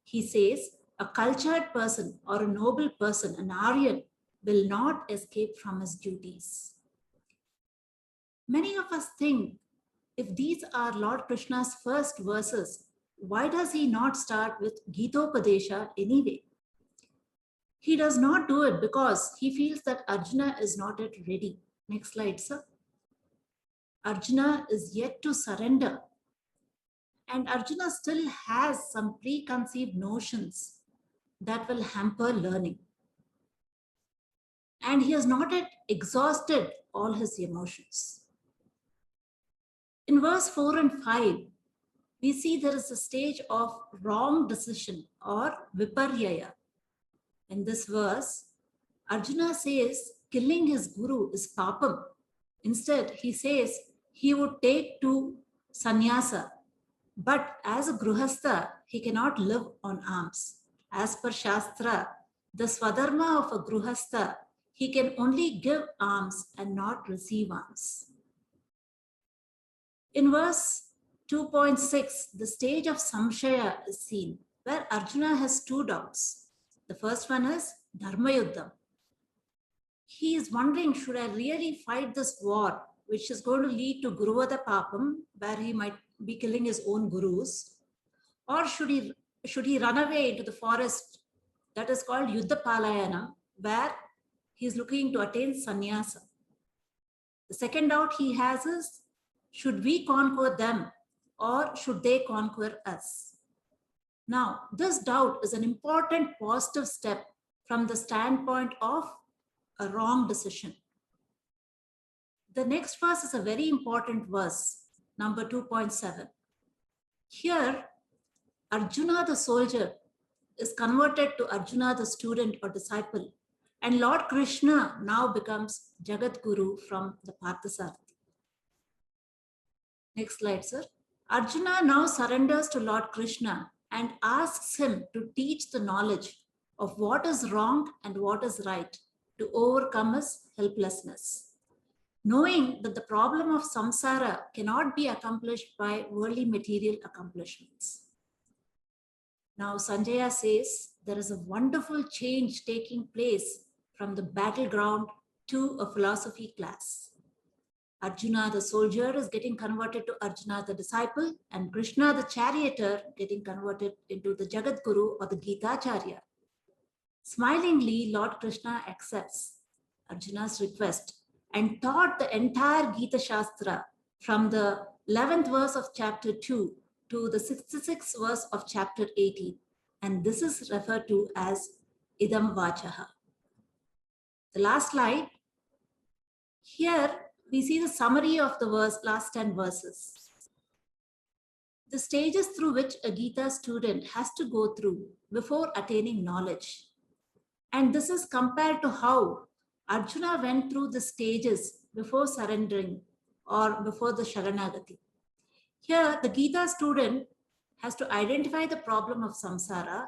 He says, a cultured person or a noble person, an Aryan, will not escape from his duties. Many of us think, if these are Lord Krishna's first verses, why does he not start with Gitopadesha anyway? He does not do it because he feels that Arjuna is not yet ready. Next slide, sir. Arjuna is yet to surrender. And Arjuna still has some preconceived notions that will hamper learning. And he has not yet exhausted all his emotions. In verse 4 and 5, we see there is a stage of wrong decision or viparyaya. In this verse, Arjuna says killing his guru is papam. Instead, he says he would take to sannyasa. But as a gruhastha, he cannot live on alms. As per Shastra, the swadharma of a gruhastha, he can only give alms and not receive alms. In verse 2.6, the stage of samshaya is seen, where Arjuna has two doubts. The first one is dharma yuddham. He is wondering, should I really fight this war, which is going to lead to guruvada papam, where he might be killing his own gurus, or should he run away into the forest that is called yuddha palayana, where he is looking to attain sannyasa. The second doubt he has is, should we conquer them or should they conquer us? Now, this doubt is an important positive step from the standpoint of a wrong decision. The next verse is a very important verse, number 2.7. Here, Arjuna the soldier is converted to Arjuna the student or disciple, and Lord Krishna now becomes Jagat Guru from the Parthasarathi. Next slide, sir. Arjuna now surrenders to Lord Krishna and asks him to teach the knowledge of what is wrong and what is right to overcome his helplessness. Knowing that the problem of samsara cannot be accomplished by worldly material accomplishments. Now Sanjaya says there is a wonderful change taking place from the battleground to a philosophy class. Arjuna the soldier is getting converted to Arjuna the disciple, and Krishna the charioteer getting converted into the Jagat Guru or the Gita Acharya. Smilingly, Lord Krishna accepts Arjuna's request and taught the entire Gita Shastra from the 11th verse of chapter 2 to the 66th verse of chapter 18. And this is referred to as Idam Vachaha. The last slide. Here we see the summary of the last 10 verses. The stages through which a Gita student has to go through before attaining knowledge. And this is compared to how Arjuna went through the stages before surrendering or before the Sharanagati. Here, the Gita student has to identify the problem of samsara,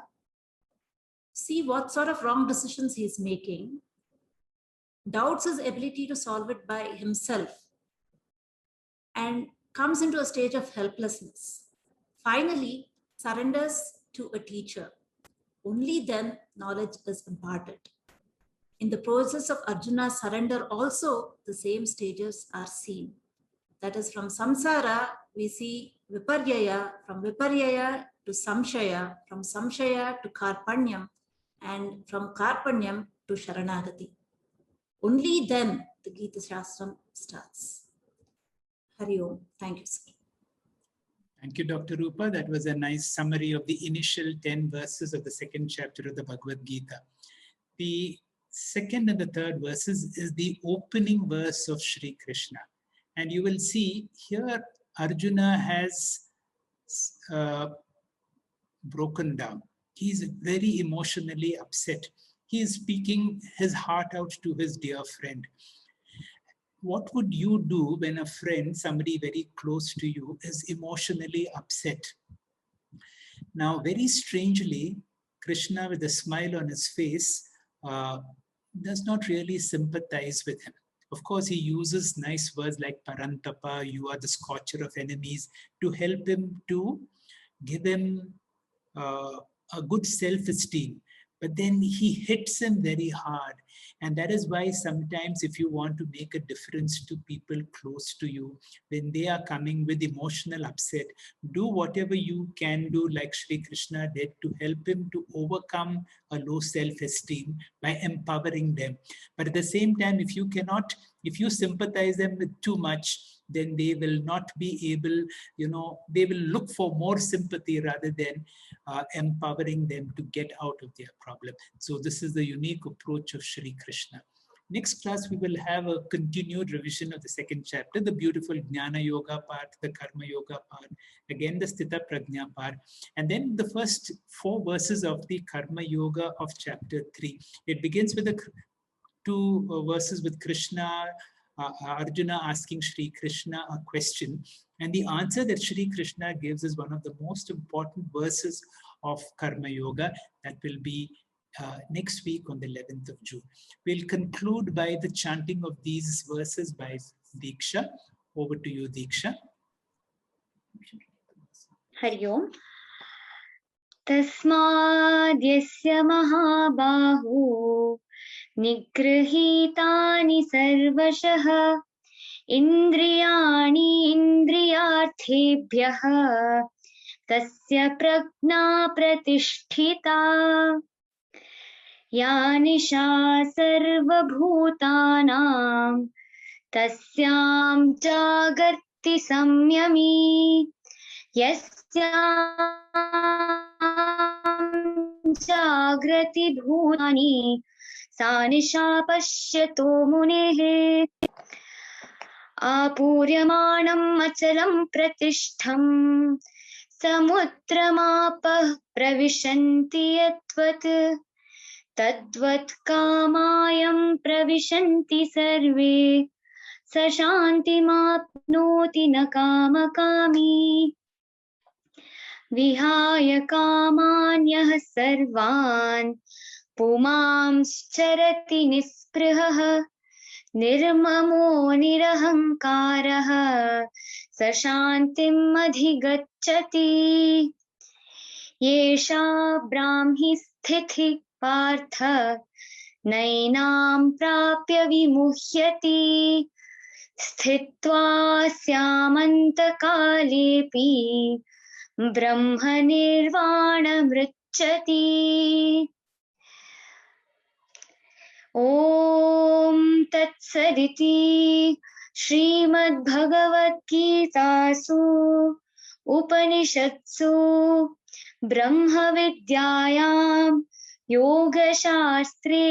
see what sort of wrong decisions he is making, doubts his ability to solve it by himself, and comes into a stage of helplessness. Finally, surrenders to a teacher. Only then knowledge is imparted. In the process of Arjuna's surrender also, the same stages are seen. That is, from samsara, we see viparyaya, from viparyaya to samshaya, from samshaya to karpanyam, and from karpanyam to sharanagati. Only then the Gita Shastram starts. Hari Om. Thank you, sir. Thank you, Dr. Rupa. That was a nice summary of the initial 10 verses of the second chapter of the Bhagavad Gita. The second and the third verses is the opening verse of Sri Krishna. And you will see here Arjuna has broken down. He is very emotionally upset. He is speaking his heart out to his dear friend. What would you do when a friend, somebody very close to you, is emotionally upset? Now, very strangely, Krishna, with a smile on his face, does not really sympathize with him. Of course, he uses nice words like Parantapa, you are the scorcher of enemies, to help him, to give him a good self-esteem. But then he hits him very hard. And that is why sometimes if you want to make a difference to people close to you, when they are coming with emotional upset, do whatever you can do, like Sri Krishna did, to help him to overcome a low self-esteem by empowering them. But at the same time, if you sympathize them with too much, then they will not be able, they will look for more sympathy rather than empowering them to get out of their problem. So this is the unique approach of Sri Krishna. Next class, we will have a continued revision of the second chapter, the beautiful Jnana Yoga part, the Karma Yoga part, again the Sthita Prajna part, and then the first 4 verses of the Karma Yoga of chapter 3. It begins with the 2 verses with Krishna, Arjuna asking Sri Krishna a question, and the answer that Sri Krishna gives is one of the most important verses of Karma Yoga. That will be next week on the 11th of June. We'll conclude by the chanting of these verses by Diksha. Over to you, Diksha. Hari Om. Tasmad yasya mahabahu nigrihitani sarvashah indriyani indriyarthebhyah tasya prajna pratisthita ya nisha sarvabhutanam tasyam jagarti samyami यस्यां जाग्रति भूतानि सा निशा पश्यतो मुनेः आपूर्यमाणम् अचलं प्रतिष्ठम् समुद्रमापः प्रविशन्ति यद्वत् तद्वत् कामायं प्रविशन्ति सर्वे स शान्तिमाप्नोति न कामकामी विहाय कामान्यः सर्वान् पुमांश्चरति निःस्पृहः निर्ममो निरहङ्कारः स शान्तिम् अधिगच्छति येषा ब्राह्मी स्थितिः पार्थ नैनां प्राप्य विमुह्यति स्थित्वा स्यामन्तकालेऽपि ब्रह्मनिर्वाणमृच्छति ॐ तत्सदिति श्रीमद्भगवद्गीतासु उपनिषत्सु ब्रह्मविद्यायां योगशास्त्रे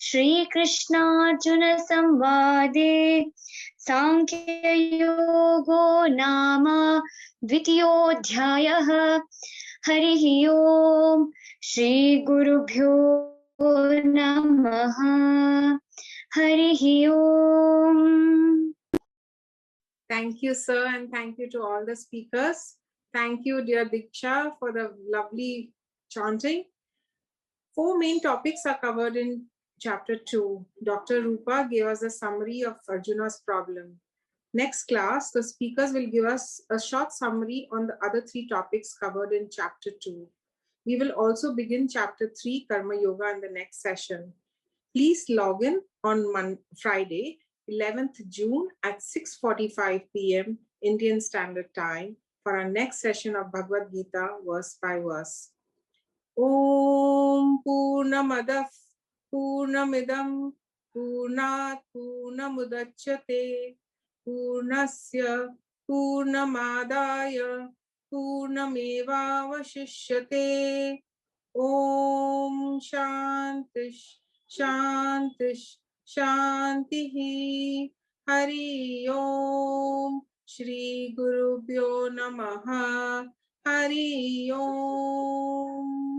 श्रीकृष्णार्जुनसंवादे सांख्ययोगो नाम द्वितीयोऽध्यायः हरिः ओम् श्रीगुरुभ्यो नमः हरिः ओम्. Thank you, sir, and thank you to all the speakers. Thank you, dear Diksha, for the lovely chanting. 4 main topics are covered in chapter 2. Dr. Rupa gave us a summary of Arjuna's problem. Next class, the speakers will give us a short summary on the other 3 topics covered in chapter 2. We will also begin chapter 3, Karma Yoga, in the next session. Please log in on Friday, 11th June at 6:45 p.m. Indian Standard Time for our next session of Bhagavad Gita verse by verse. Om Purnamadah Purnamidam Purnat Purnamudachyate Purnasya Purnamadaya Purnamevavashishyate. Om Shantish Shantish Shantihi. Hari Om. Shri Gurubhyo Namaha. Hari Om.